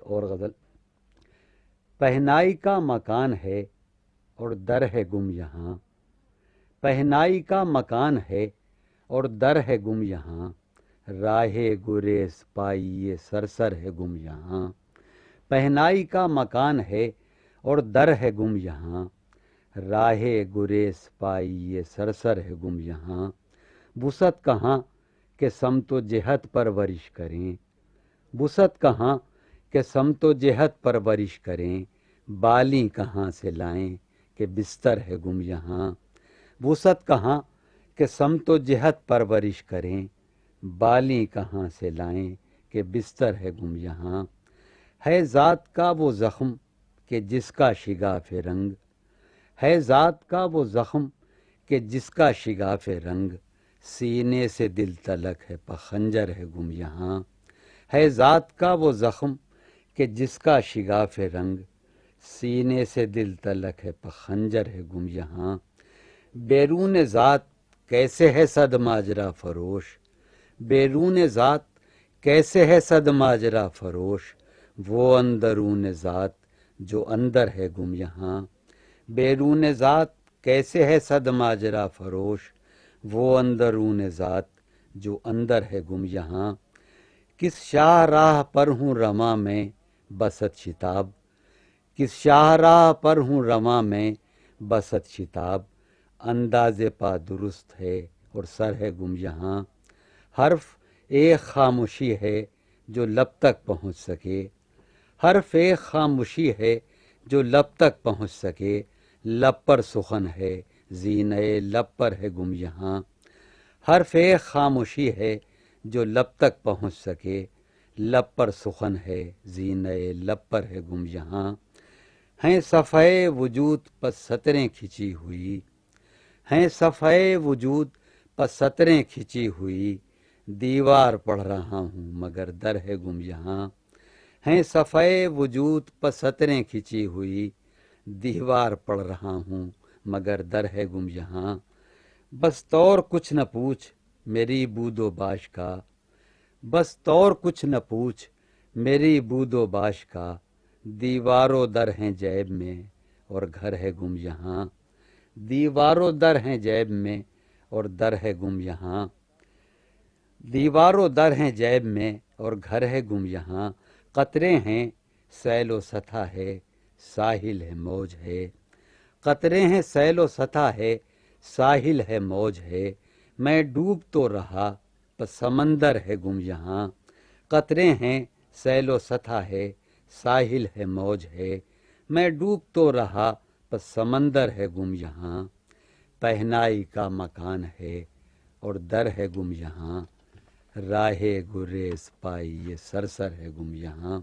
اور غزل۔ پہنائی کا مکان ہے اور در ہے گم یہاں، پہنائی کا مکان ہے اور در ہے گم یہاں، راہ گریز پائی یہ سرسر ہے گم یہاں۔ پہنائی کا مکان ہے اور در ہے گم یہاں، راہ گریز پائی یہ سرسر ہے گم یہاں۔ وسعت کہاں کہ سمت و جہت پرورش کریں، وسعت کہاں کہ سمت و جہت پرورش کریں، بالیں کہاں سے لائیں کہ بستر ہے گم یہاں۔ وسعت کہاں کہ سمت و جہت پرورش کریں، بالیں کہاں سے لائیں کہ بستر ہے گم یہاں۔ ہے ذات کا وہ زخم کہ جس کا شگاف رنگ، ہے ذات کا وہ زخم کہ جس کا شگاف رنگ، سینے سے دل تلک ہے پخنجر ہے گم یہاں۔ ہے ذات کا وہ زخم کہ جس کا شگاف رنگ، سینے سے دل تلک ہے پخنجر ہے گم یہاں۔ بیرون ذات کیسے ہے صد ماجرا فروش، بیرون ذات کیسے ہے صد ماجرا فروش، وہ اندرون ذات جو اندر ہے گم یہاں۔ بیرون ذات کیسے ہے صد ماجرا فروش، وہ اندرون ذات جو اندر ہے گم یہاں۔ کس شاہ راہ پر ہوں رواں میں بست شتاب، کس شاہ راہ پر ہوں رواں میں بست شتاب، انداز پا درست ہے اور سر ہے گم یہاں۔ حرف ایک خاموشی ہے جو لب تک پہنچ سکے، حرف ایک خاموشی ہے جو لب تک پہنچ سکے، لب پر سخن ہے زینۂ لب پر ہے گم یہاں۔ حرف ایک خاموشی ہے جو لب تک پہنچ سکے، لب پر سخن ہے زینۂ لب پر ہے گم یہاں۔ ہیں صفحۂ وجود پس سطریں کھنچی ہوئی، ہیں صفحۂ وجود پس سطریں کھنچی ہوئی، دیوار پڑھ رہا ہوں مگر در ہے گم یہاں۔ ہیں صفحۂ وجود پس سطریں کھنچی ہوئی، دیوار پڑھ رہا ہوں مگر در ہے گم یہاں۔ بس طور کچھ نہ پوچھ میری بود و باش کا، بس طور کچھ نہ پوچھ میری بود و باش کا، دیوار و در ہیں جیب میں اور گھر ہے گم یہاں۔ دیوار و در ہیں جیب میں اور در ہے گم یہاں، دیوار و در ہیں جیب میں اور گھر ہے گم یہاں۔ قطرے ہیں سیل و سطح ہے ساحل ہے موج ہے، قطرے ہیں سیل و سطح ہے ساحل ہے موج ہے، میں ڈوب تو رہا پس سمندر ہے گم یہاں۔ قطرے ہیں سیل و سطح ہے ساحل ہے موج ہے، میں ڈوب تو رہا پس سمندر ہے گم یہاں۔ پہنائی کا مکان ہے اور در ہے گم یہاں، راہ گریز پائی یہ سرسر ہے گم یہاں۔